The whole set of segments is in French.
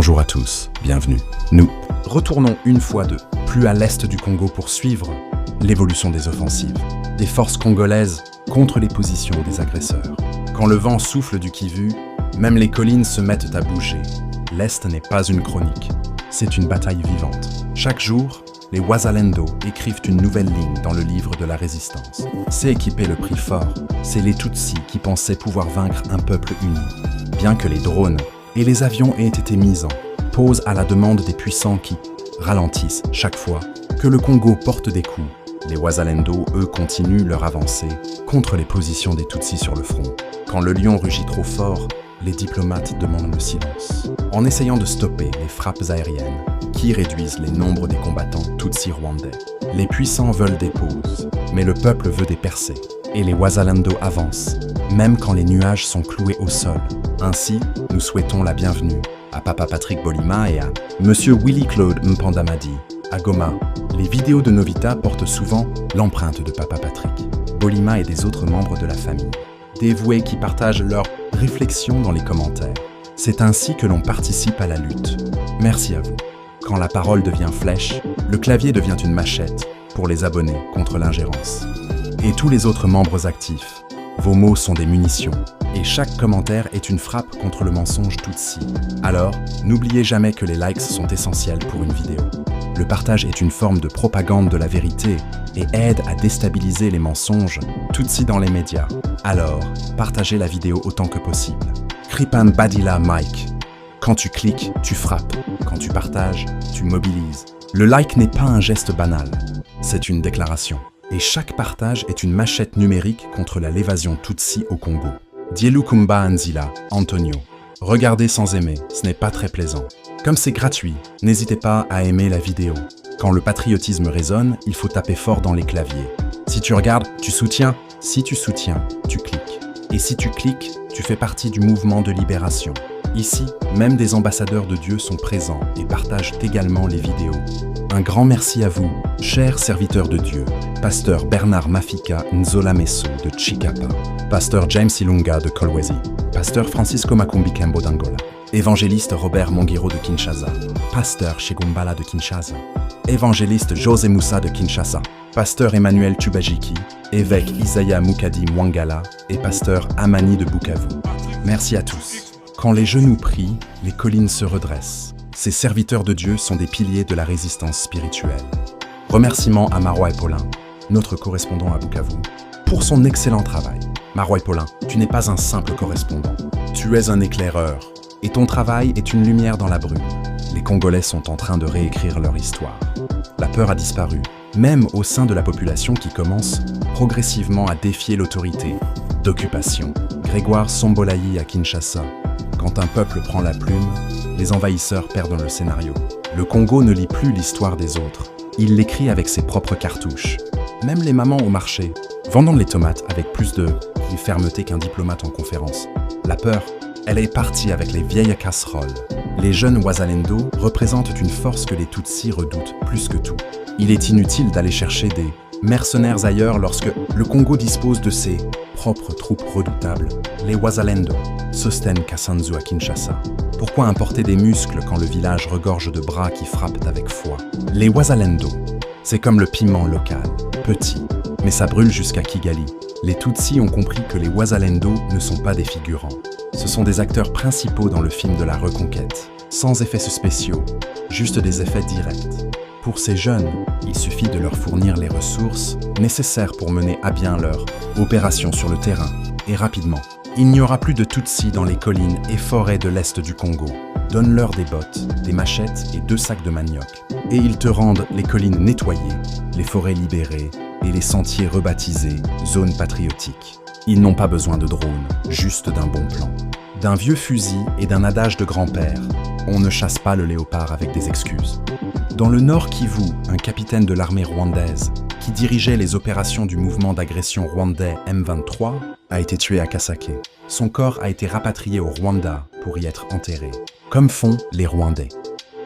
Bonjour à tous, bienvenue. Nous retournons une fois de plus à l'est du Congo pour suivre l'évolution des offensives, des forces congolaises contre les positions des agresseurs. Quand le vent souffle du Kivu, même les collines se mettent à bouger. L'Est n'est pas une chronique, c'est une bataille vivante. Chaque jour, les Wazalendo écrivent une nouvelle ligne dans le livre de la résistance. C'est équiper le prix fort, c'est les Tutsis qui pensaient pouvoir vaincre un peuple uni. Bien que les drones et les avions aient été mis en pause à la demande des puissants qui ralentissent chaque fois que le Congo porte des coups, les Wazalendo, eux, continuent leur avancée contre les positions des Tutsis sur le front. Quand le lion rugit trop fort, les diplomates demandent le silence, en essayant de stopper les frappes aériennes qui réduisent les nombres des combattants Tutsis rwandais. Les puissants veulent des pauses, mais le peuple veut des percées, et les Wazalendo avancent, même quand les nuages sont cloués au sol. Ainsi, nous souhaitons la bienvenue à Papa Patrick Bolima et à Monsieur Willy-Claude Mpandamadi. À Goma, les vidéos de Novita portent souvent l'empreinte de Papa Patrick, Bolima et des autres membres de la famille, dévoués qui partagent leurs réflexions dans les commentaires. C'est ainsi que l'on participe à la lutte. Merci à vous. Quand la parole devient flèche, le clavier devient une machette pour les abonnés contre l'ingérence. Et tous les autres membres actifs, vos mots sont des munitions, et chaque commentaire est une frappe contre le mensonge Tutsi. Alors, n'oubliez jamais que les likes sont essentiels pour une vidéo. Le partage est une forme de propagande de la vérité et aide à déstabiliser les mensonges Tutsi dans les médias. Alors, partagez la vidéo autant que possible. Kripan Badila Mike. Quand tu cliques, tu frappes. Quand tu partages, tu mobilises. Le like n'est pas un geste banal, c'est une déclaration. Et chaque partage est une machette numérique contre l'évasion Tutsi au Congo. Dielukumba Anzila, Antonio. Regardez sans aimer, ce n'est pas très plaisant. Comme c'est gratuit, n'hésitez pas à aimer la vidéo. Quand le patriotisme résonne, il faut taper fort dans les claviers. Si tu regardes, tu soutiens. Si tu soutiens, tu cliques. Et si tu cliques, tu fais partie du mouvement de libération. Ici, même des ambassadeurs de Dieu sont présents et partagent également les vidéos. Un grand merci à vous, chers serviteurs de Dieu, pasteur Bernard Mafika Nzola Messo de Chikapa, pasteur James Ilunga de Kolwezi, pasteur Francisco Makumbi Kembo d'Angola, évangéliste Robert Mongiro de Kinshasa, pasteur Shegumbala de Kinshasa, évangéliste José Moussa de Kinshasa, pasteur Emmanuel Tubajiki, évêque Isaiah Mukadi Mwangala et pasteur Amani de Bukavu. Merci à tous. Quand les genoux prient, les collines se redressent. Ces serviteurs de Dieu sont des piliers de la résistance spirituelle. Remerciements à Marois et Paulin, notre correspondant à Bukavu, pour son excellent travail. Marois et Paulin, tu n'es pas un simple correspondant. Tu es un éclaireur, et ton travail est une lumière dans la brume. Les Congolais sont en train de réécrire leur histoire. La peur a disparu, même au sein de la population qui commence progressivement à défier l'autorité d'occupation. Grégoire Sombolayi à Kinshasa. Quand un peuple prend la plume, les envahisseurs perdent le scénario. Le Congo ne lit plus l'histoire des autres. Il l'écrit avec ses propres cartouches. Même les mamans au marché, vendant les tomates avec plus de fermeté qu'un diplomate en conférence. La peur, elle est partie avec les vieilles casseroles. Les jeunes Wazalendo représentent une force que les Tutsis redoutent plus que tout. Il est inutile d'aller chercher des mercenaires ailleurs lorsque le Congo dispose de ses propres troupes redoutables. Les Wazalendo, Sosten Kasanzu à Kinshasa. Pourquoi importer des muscles quand le village regorge de bras qui frappent avec foi? Les Wazalendo, c'est comme le piment local, petit, mais ça brûle jusqu'à Kigali. Les Tutsis ont compris que les Wazalendo ne sont pas des figurants. Ce sont des acteurs principaux dans le film de la reconquête, sans effets spéciaux, juste des effets directs. Pour ces jeunes, il suffit de leur fournir les ressources nécessaires pour mener à bien leur opération sur le terrain, et rapidement. Il n'y aura plus de Tutsis dans les collines et forêts de l'est du Congo. Donne-leur des bottes, des machettes et 2 sacs de manioc. Et ils te rendent les collines nettoyées, les forêts libérées et les sentiers rebaptisés zones patriotiques. Ils n'ont pas besoin de drones, juste d'un bon plan. D'un vieux fusil et d'un adage de grand-père. On ne chasse pas le léopard avec des excuses. Dans le nord Kivu, un capitaine de l'armée rwandaise, qui dirigeait les opérations du mouvement d'agression rwandais M23, a été tué à Kasake. Son corps a été rapatrié au Rwanda pour y être enterré, comme font les Rwandais.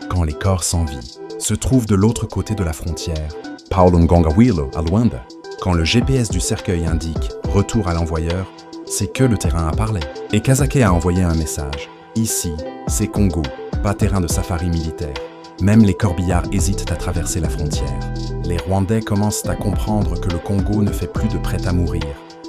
Quand les corps sans vie se trouvent de l'autre côté de la frontière, Paulo Ngongawilo à Luanda, quand le GPS du cercueil indique « Retour à l'envoyeur », c'est que le terrain a parlé. Et Kasake a envoyé un message « Ici, c'est Congo, pas terrain de safari militaire. Même les corbillards hésitent à traverser la frontière. Les Rwandais commencent à comprendre que le Congo ne fait plus de prêt à mourir.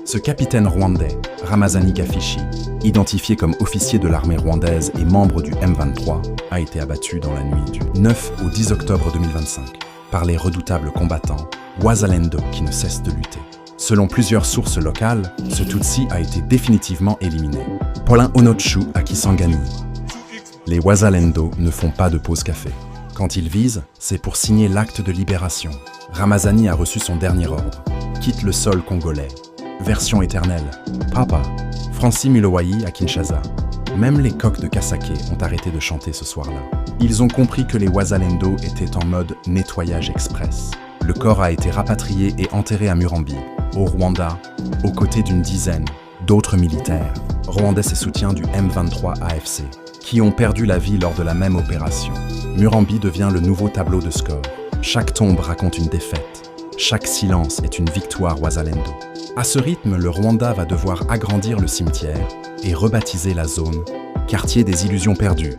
Ce capitaine rwandais, Ramazani Gafishi, identifié comme officier de l'armée rwandaise et membre du M23, a été abattu dans la nuit du 9 au 10 octobre 2025 par les redoutables combattants Wazalendo qui ne cessent de lutter. Selon plusieurs sources locales, ce Tutsi a été définitivement éliminé. Paulin Onochu à Kisangani. Les Wazalendo ne font pas de pause café. Quand ils visent, c'est pour signer l'acte de libération. Ramazani a reçu son dernier ordre. Quitte le sol congolais. Version éternelle. Papa. Francis Mulowai à Kinshasa. Même les coqs de Kasake ont arrêté de chanter ce soir-là. Ils ont compris que les Wazalendo étaient en mode nettoyage express. Le corps a été rapatrié et enterré à Murambi, au Rwanda, aux côtés d'une dizaine d'autres militaires, rwandais et soutiens du M23 AFC, qui ont perdu la vie lors de la même opération. Murambi devient le nouveau tableau de score. Chaque tombe raconte une défaite. Chaque silence est une victoire Wazalendo. À ce rythme, le Rwanda va devoir agrandir le cimetière et rebaptiser la zone quartier des illusions perdues.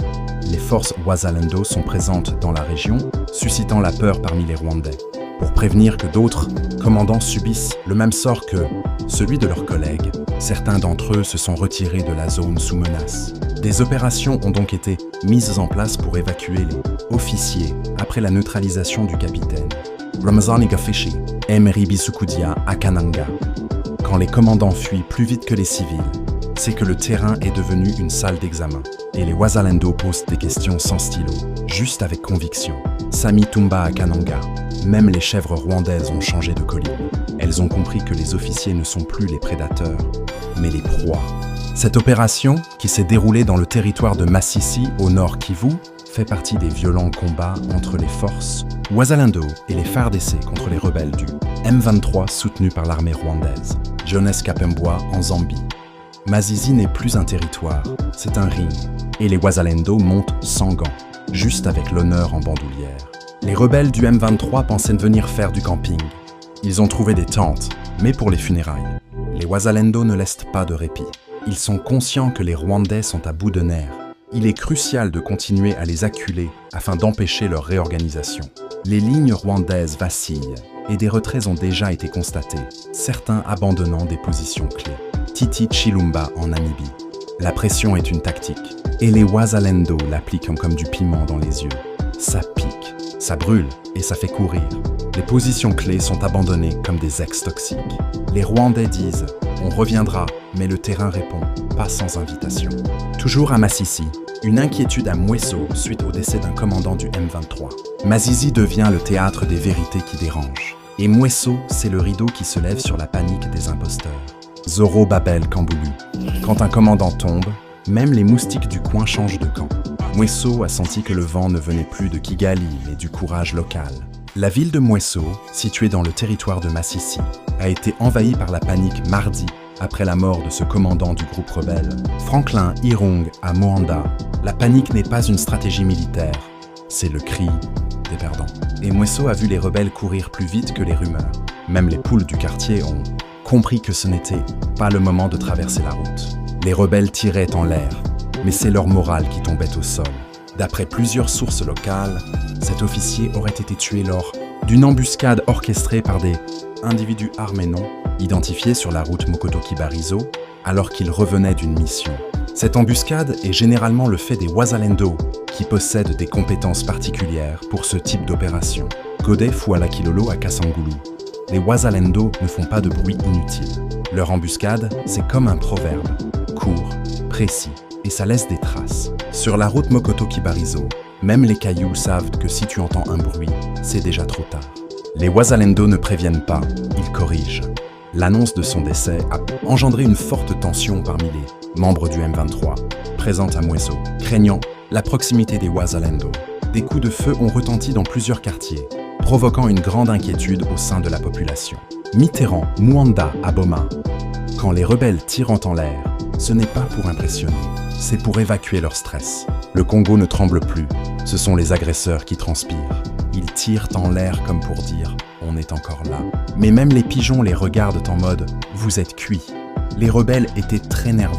Les forces Wazalendo sont présentes dans la région, suscitant la peur parmi les Rwandais, pour prévenir que d'autres commandants subissent le même sort que celui de leurs collègues. Certains d'entre eux se sont retirés de la zone sous menace. Des opérations ont donc été mises en place pour évacuer les officiers après la neutralisation du capitaine Ramazani Gafishi et Emery Bisukudia à Kananga. Quand les commandants fuient plus vite que les civils, c'est que le terrain est devenu une salle d'examen. Et les Wazalendo posent des questions sans stylo, juste avec conviction. Sami Tumba à Kananga. Même les chèvres rwandaises ont changé de colline. Elles ont compris que les officiers ne sont plus les prédateurs, mais les proies. Cette opération, qui s'est déroulée dans le territoire de Masisi, au nord Kivu, fait partie des violents combats entre les forces Wazalendo et les FARDC contre les rebelles du M23 soutenus par l'armée rwandaise. Jones Kapembwa en Zambie. Masisi n'est plus un territoire, c'est un ring. Et les Wazalendo montent sans gants, juste avec l'honneur en bandoulière. Les rebelles du M23 pensaient venir faire du camping. Ils ont trouvé des tentes, mais pour les funérailles. Les Wazalendo ne laissent pas de répit. Ils sont conscients que les Rwandais sont à bout de nerfs. Il est crucial de continuer à les acculer afin d'empêcher leur réorganisation. Les lignes rwandaises vacillent et des retraits ont déjà été constatés, certains abandonnant des positions clés. Titi Chilumba en Namibie. La pression est une tactique et les Wazalendo l'appliquent comme du piment dans les yeux. Ça pique, ça brûle et ça fait courir. Les positions clés sont abandonnées comme des ex-toxiques. Les Rwandais disent « on reviendra », mais le terrain répond « pas sans invitation ». Toujours à Masisi, une inquiétude à Mweso suite au décès d'un commandant du M23. Masisi devient le théâtre des vérités qui dérangent. Et Mweso, c'est le rideau qui se lève sur la panique des imposteurs. Zoro Babel Kamboulou. Quand un commandant tombe, même les moustiques du coin changent de camp. Mweso a senti que le vent ne venait plus de Kigali, mais du courage local. La ville de Mweso, située dans le territoire de Masisi, a été envahie par la panique mardi après la mort de ce commandant du groupe rebelle. Franklin Irung à Moanda. La panique n'est pas une stratégie militaire, c'est le cri des perdants. Et Mweso a vu les rebelles courir plus vite que les rumeurs. Même les poules du quartier ont compris que ce n'était pas le moment de traverser la route. Les rebelles tiraient en l'air, mais c'est leur morale qui tombait au sol. D'après plusieurs sources locales, cet officier aurait été tué lors d'une embuscade orchestrée par des individus armés non identifiés sur la route Mokoto-Kibarizo alors qu'ils revenaient d'une mission. Cette embuscade est généralement le fait des Wazalendo qui possèdent des compétences particulières pour ce type d'opération. Godé Fouala Kilolo à Kasangulu. Les Wazalendo ne font pas de bruit inutile. Leur embuscade, c'est comme un proverbe, court, précis, et ça laisse des traces. Sur la route Mokoto-Kibarizo, même les cailloux savent que si tu entends un bruit, c'est déjà trop tard. Les Wazalendo ne préviennent pas, ils corrigent. L'annonce de son décès a engendré une forte tension parmi les membres du M23, présents à Mweso, craignant la proximité des Wazalendo. Des coups de feu ont retenti dans plusieurs quartiers, provoquant une grande inquiétude au sein de la population. Mitterrand, Mwanda à Boma. Quand les rebelles tirent en l'air, ce n'est pas pour impressionner, c'est pour évacuer leur stress. Le Congo ne tremble plus, ce sont les agresseurs qui transpirent. Ils tirent en l'air comme pour dire « on est encore là ». Mais même les pigeons les regardent en mode « vous êtes cuits ». Les rebelles étaient très nerveux,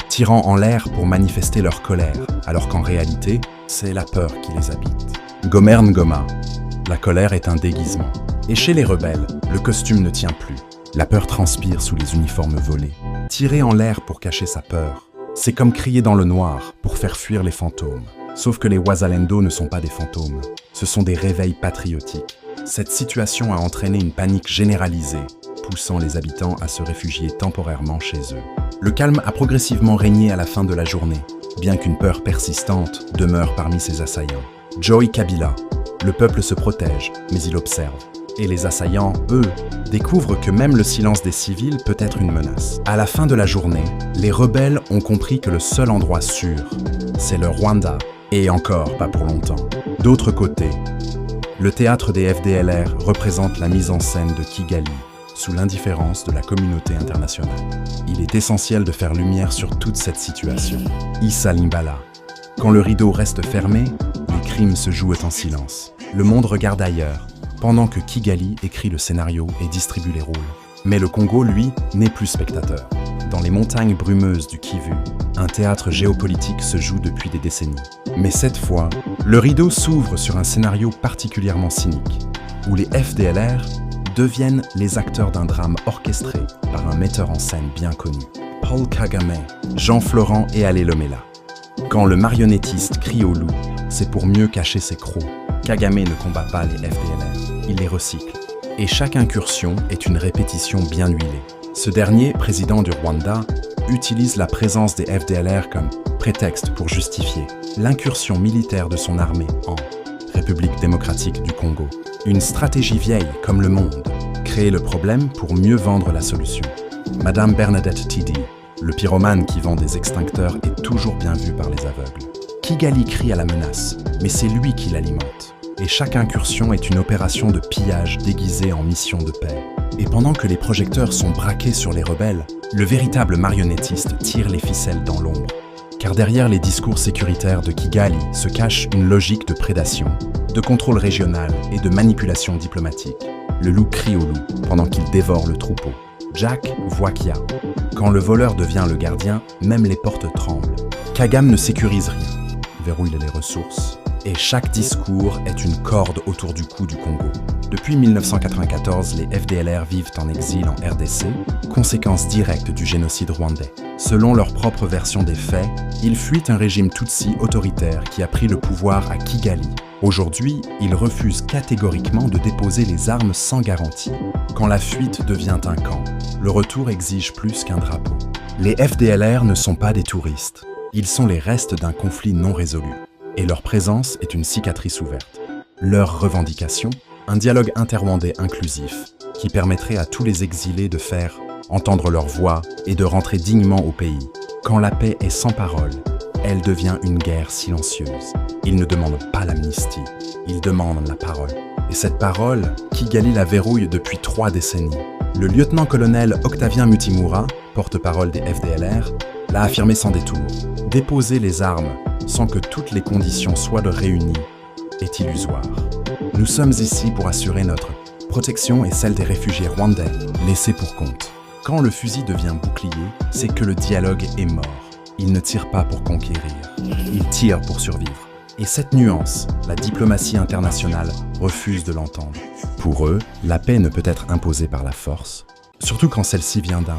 tirant en l'air pour manifester leur colère, alors qu'en réalité, c'est la peur qui les habite. Gomern Goma, la colère est un déguisement. Et chez les rebelles, le costume ne tient plus. La peur transpire sous les uniformes volés. Tirer en l'air pour cacher sa peur, c'est comme crier dans le noir pour faire fuir les fantômes. Sauf que les Wazalendo ne sont pas des fantômes, ce sont des réveils patriotiques. Cette situation a entraîné une panique généralisée, poussant les habitants à se réfugier temporairement chez eux. Le calme a progressivement régné à la fin de la journée, bien qu'une peur persistante demeure parmi ses assaillants. Joy Kabila, le peuple se protège, mais il observe. Et les assaillants, eux, découvrent que même le silence des civils peut être une menace. À la fin de la journée, les rebelles ont compris que le seul endroit sûr, c'est le Rwanda, et encore pas pour longtemps. D'autre côté, le théâtre des FDLR représente la mise en scène de Kigali, sous l'indifférence de la communauté internationale. Il est essentiel de faire lumière sur toute cette situation. Issa Limbala. Quand le rideau reste fermé, les crimes se jouent en silence. Le monde regarde ailleurs, pendant que Kigali écrit le scénario et distribue les rôles. Mais le Congo, lui, n'est plus spectateur. Dans les montagnes brumeuses du Kivu, un théâtre géopolitique se joue depuis des décennies. Mais cette fois, le rideau s'ouvre sur un scénario particulièrement cynique, où les FDLR deviennent les acteurs d'un drame orchestré par un metteur en scène bien connu, Paul Kagame, Jean Florent et Allé Lomela. Quand le marionnettiste crie au loup, c'est pour mieux cacher ses crocs. Kagame ne combat pas les FDLR, il les recycle. Et chaque incursion est une répétition bien huilée. Ce dernier, président du Rwanda, utilise la présence des FDLR comme prétexte pour justifier l'incursion militaire de son armée en République démocratique du Congo. Une stratégie vieille comme le monde, créer le problème pour mieux vendre la solution. Madame Bernadette Tidi, le pyromane qui vend des extincteurs, est toujours bien vu par les aveugles. Kigali crie à la menace, mais c'est lui qui l'alimente. Et chaque incursion est une opération de pillage déguisée en mission de paix. Et pendant que les projecteurs sont braqués sur les rebelles, le véritable marionnettiste tire les ficelles dans l'ombre. Car derrière les discours sécuritaires de Kigali se cache une logique de prédation, de contrôle régional et de manipulation diplomatique. Le loup crie au loup pendant qu'il dévore le troupeau. Jack voit Kia. Quand le voleur devient le gardien, même les portes tremblent. Kagame ne sécurise rien, verrouille les ressources. Et chaque discours est une corde autour du cou du Congo. Depuis 1994, les FDLR vivent en exil en RDC, conséquence directe du génocide rwandais. Selon leur propre version des faits, ils fuient un régime Tutsi autoritaire qui a pris le pouvoir à Kigali. Aujourd'hui, ils refusent catégoriquement de déposer les armes sans garantie. Quand la fuite devient un camp, le retour exige plus qu'un drapeau. Les FDLR ne sont pas des touristes. Ils sont les restes d'un conflit non résolu. Et leur présence est une cicatrice ouverte. Leur revendication, un dialogue interrwandais inclusif qui permettrait à tous les exilés de faire entendre leur voix et de rentrer dignement au pays. Quand la paix est sans parole, elle devient une guerre silencieuse. Ils ne demandent pas l'amnistie, ils demandent la parole. Et cette parole, Kigali la verrouille depuis 3 décennies. Le lieutenant-colonel Octavien Mutimura, porte-parole des FDLR, l'a affirmé sans détour. Déposer les armes sans que toutes les conditions soient réunies est illusoire. Nous sommes ici pour assurer notre protection et celle des réfugiés rwandais laissés pour compte. Quand le fusil devient bouclier, c'est que le dialogue est mort. Ils ne tirent pas pour conquérir, ils tirent pour survivre. Et cette nuance, la diplomatie internationale refuse de l'entendre. Pour eux, la paix ne peut être imposée par la force, surtout quand celle-ci vient d'un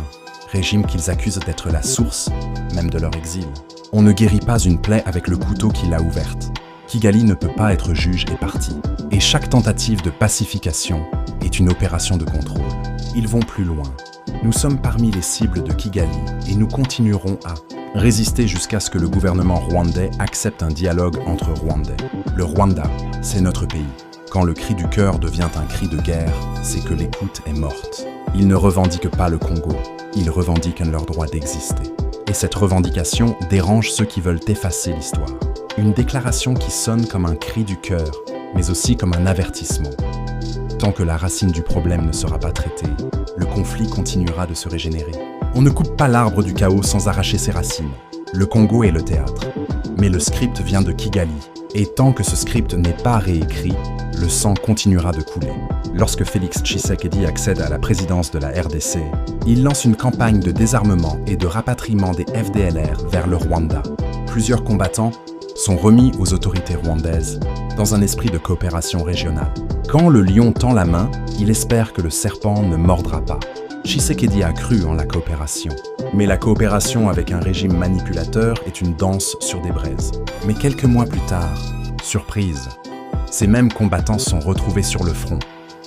régime qu'ils accusent d'être la source même de leur exil. On ne guérit pas une plaie avec le couteau qui l'a ouverte. Kigali ne peut pas être juge et partie. Et chaque tentative de pacification est une opération de contrôle. Ils vont plus loin. Nous sommes parmi les cibles de Kigali et nous continuerons à résister jusqu'à ce que le gouvernement rwandais accepte un dialogue entre Rwandais. Le Rwanda, c'est notre pays. Quand le cri du cœur devient un cri de guerre, c'est que l'écoute est morte. Ils ne revendiquent pas le Congo, ils revendiquent leur droit d'exister. Et cette revendication dérange ceux qui veulent effacer l'histoire. Une déclaration qui sonne comme un cri du cœur, mais aussi comme un avertissement. Tant que la racine du problème ne sera pas traitée, le conflit continuera de se régénérer. On ne coupe pas l'arbre du chaos sans arracher ses racines. Le Congo est le théâtre, mais le script vient de Kigali. Et tant que ce script n'est pas réécrit, le sang continuera de couler. Lorsque Félix Tshisekedi accède à la présidence de la RDC, il lance une campagne de désarmement et de rapatriement des FDLR vers le Rwanda. Plusieurs combattants sont remis aux autorités rwandaises dans un esprit de coopération régionale. Quand le lion tend la main, il espère que le serpent ne mordra pas. Tshisekedi a cru en la coopération. Mais la coopération avec un régime manipulateur est une danse sur des braises. Mais quelques mois plus tard, surprise, ces mêmes combattants sont retrouvés sur le front,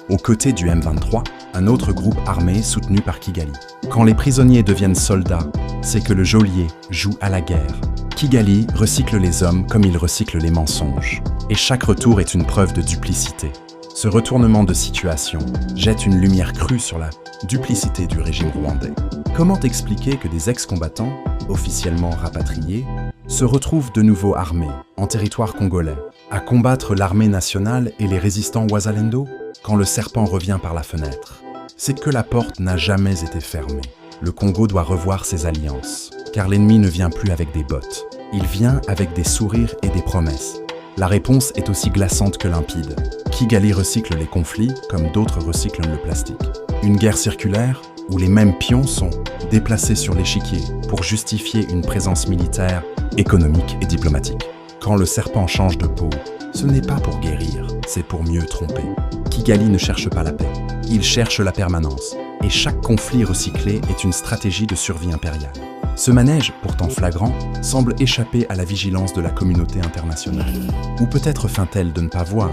aux côtés du M23, un autre groupe armé soutenu par Kigali. Quand les prisonniers deviennent soldats, c'est que le geôlier joue à la guerre. Kigali recycle les hommes comme il recycle les mensonges. Et chaque retour est une preuve de duplicité. Ce retournement de situation jette une lumière crue sur la duplicité du régime rwandais. Comment expliquer que des ex-combattants, officiellement rapatriés, se retrouvent de nouveau armés, en territoire congolais, à combattre l'armée nationale et les résistants Wazalendo quand le serpent revient par la fenêtre? C'est que la porte n'a jamais été fermée. Le Congo doit revoir ses alliances, car l'ennemi ne vient plus avec des bottes. Il vient avec des sourires et des promesses. La réponse est aussi glaçante que limpide. Kigali recycle les conflits comme d'autres recyclent le plastique. Une guerre circulaire où les mêmes pions sont déplacés sur l'échiquier pour justifier une présence militaire, économique et diplomatique. Quand le serpent change de peau, ce n'est pas pour guérir, c'est pour mieux tromper. Kigali ne cherche pas la paix, il cherche la permanence. Et chaque conflit recyclé est une stratégie de survie impériale. Ce manège, pourtant flagrant, semble échapper à la vigilance de la communauté internationale. Ou peut-être feint-elle de ne pas voir,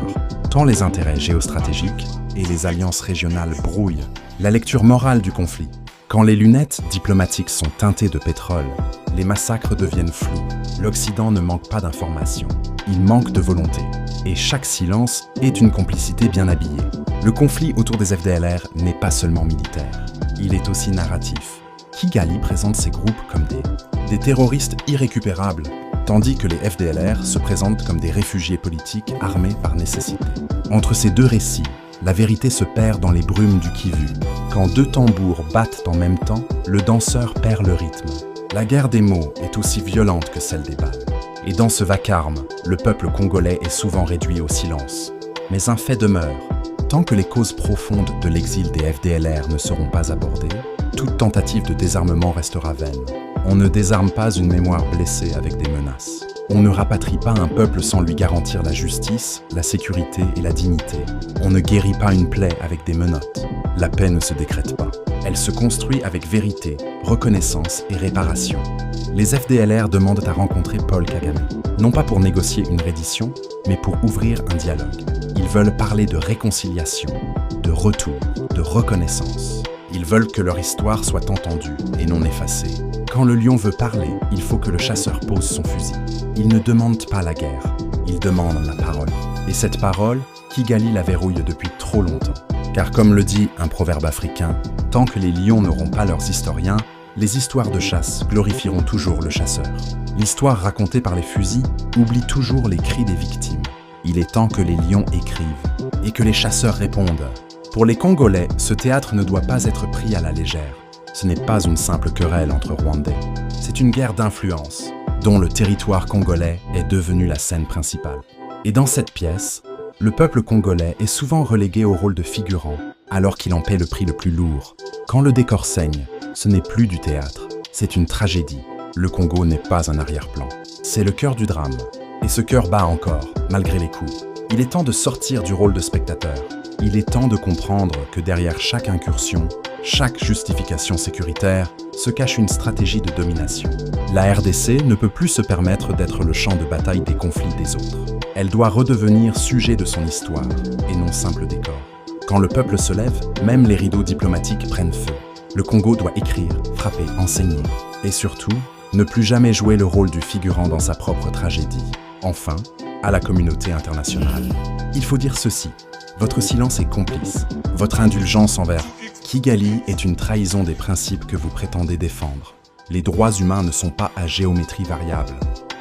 tant les intérêts géostratégiques et les alliances régionales brouillent la lecture morale du conflit. Quand les lunettes diplomatiques sont teintées de pétrole, les massacres deviennent flous. L'Occident ne manque pas d'informations, il manque de volonté. Et chaque silence est une complicité bien habillée. Le conflit autour des FDLR n'est pas seulement militaire, il est aussi narratif. Kigali présente ces groupes comme des terroristes irrécupérables, tandis que les FDLR se présentent comme des réfugiés politiques armés par nécessité. Entre ces deux récits, la vérité se perd dans les brumes du qui-vu. Quand deux tambours battent en même temps, le danseur perd le rythme. La guerre des mots est aussi violente que celle des balles. Et dans ce vacarme, le peuple congolais est souvent réduit au silence. Mais un fait demeure. Tant que les causes profondes de l'exil des FDLR ne seront pas abordées, toute tentative de désarmement restera vaine. On ne désarme pas une mémoire blessée avec des menaces. On ne rapatrie pas un peuple sans lui garantir la justice, la sécurité et la dignité. On ne guérit pas une plaie avec des menottes. La paix ne se décrète pas. Elle se construit avec vérité, reconnaissance et réparation. Les FDLR demandent à rencontrer Paul Kagame, non pas pour négocier une reddition, mais pour ouvrir un dialogue. Ils veulent parler de réconciliation, de retour, de reconnaissance. Ils veulent que leur histoire soit entendue et non effacée. Quand le lion veut parler, il faut que le chasseur pose son fusil. Il ne demande pas la guerre, il demande la parole. Et cette parole, Kigali la verrouille depuis trop longtemps. Car comme le dit un proverbe africain, tant que les lions n'auront pas leurs historiens, les histoires de chasse glorifieront toujours le chasseur. L'histoire racontée par les fusils oublie toujours les cris des victimes. Il est temps que les lions écrivent et que les chasseurs répondent. Pour les Congolais, ce théâtre ne doit pas être pris à la légère. Ce n'est pas une simple querelle entre Rwandais. C'est une guerre d'influence, dont le territoire congolais est devenu la scène principale. Et dans cette pièce, le peuple congolais est souvent relégué au rôle de figurant, alors qu'il en paie le prix le plus lourd. Quand le décor saigne, ce n'est plus du théâtre, c'est une tragédie. Le Congo n'est pas un arrière-plan. C'est le cœur du drame. Et ce cœur bat encore, malgré les coups. Il est temps de sortir du rôle de spectateur. Il est temps de comprendre que derrière chaque incursion, chaque justification sécuritaire, se cache une stratégie de domination. La RDC ne peut plus se permettre d'être le champ de bataille des conflits des autres. Elle doit redevenir sujet de son histoire, et non simple décor. Quand le peuple se lève, même les rideaux diplomatiques prennent feu. Le Congo doit écrire, frapper, enseigner. Et surtout, ne plus jamais jouer le rôle du figurant dans sa propre tragédie. Enfin, à la communauté internationale, il faut dire ceci. Votre silence est complice. Votre indulgence envers Kigali est une trahison des principes que vous prétendez défendre. Les droits humains ne sont pas à géométrie variable.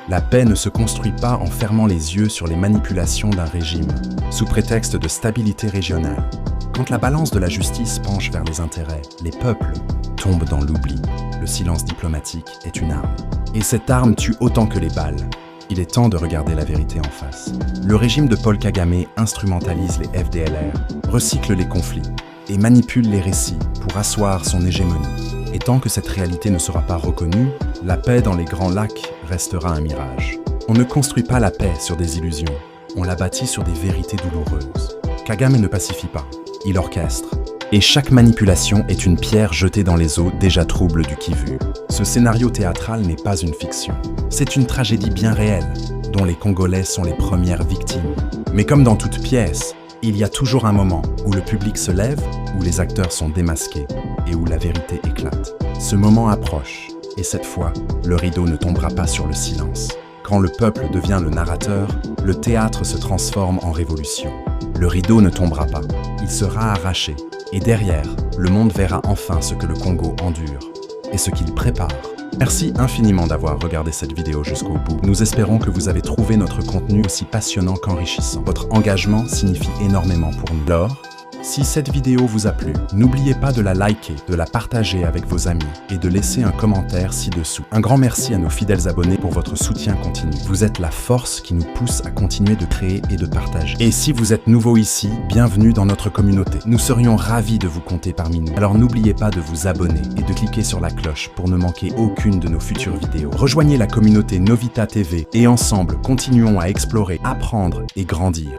La paix ne se construit pas en fermant les yeux sur les manipulations d'un régime, sous prétexte de stabilité régionale. Quand la balance de la justice penche vers les intérêts, les peuples tombent dans l'oubli. Le silence diplomatique est une arme. Et cette arme tue autant que les balles. Il est temps de regarder la vérité en face. Le régime de Paul Kagame instrumentalise les FDLR, recycle les conflits et manipule les récits pour asseoir son hégémonie. Et tant que cette réalité ne sera pas reconnue, la paix dans les grands lacs restera un mirage. On ne construit pas la paix sur des illusions, on la bâtit sur des vérités douloureuses. Kagame ne pacifie pas, il orchestre. Et chaque manipulation est une pierre jetée dans les eaux déjà troubles du Kivu. Ce scénario théâtral n'est pas une fiction. C'est une tragédie bien réelle, dont les Congolais sont les premières victimes. Mais comme dans toute pièce, il y a toujours un moment où le public se lève, où les acteurs sont démasqués et où la vérité éclate. Ce moment approche, et cette fois, le rideau ne tombera pas sur le silence. Quand le peuple devient le narrateur, le théâtre se transforme en révolution. Le rideau ne tombera pas, il sera arraché. Et derrière, le monde verra enfin ce que le Congo endure et ce qu'il prépare. Merci infiniment d'avoir regardé cette vidéo jusqu'au bout. Nous espérons que vous avez trouvé notre contenu aussi passionnant qu'enrichissant. Votre engagement signifie énormément pour nous. Alors, si cette vidéo vous a plu, n'oubliez pas de la liker, de la partager avec vos amis et de laisser un commentaire ci-dessous. Un grand merci à nos fidèles abonnés pour votre soutien continu. Vous êtes la force qui nous pousse à continuer de créer et de partager. Et si vous êtes nouveau ici, bienvenue dans notre communauté. Nous serions ravis de vous compter parmi nous. Alors n'oubliez pas de vous abonner et de cliquer sur la cloche pour ne manquer aucune de nos futures vidéos. Rejoignez la communauté Novita TV et ensemble, continuons à explorer, apprendre et grandir.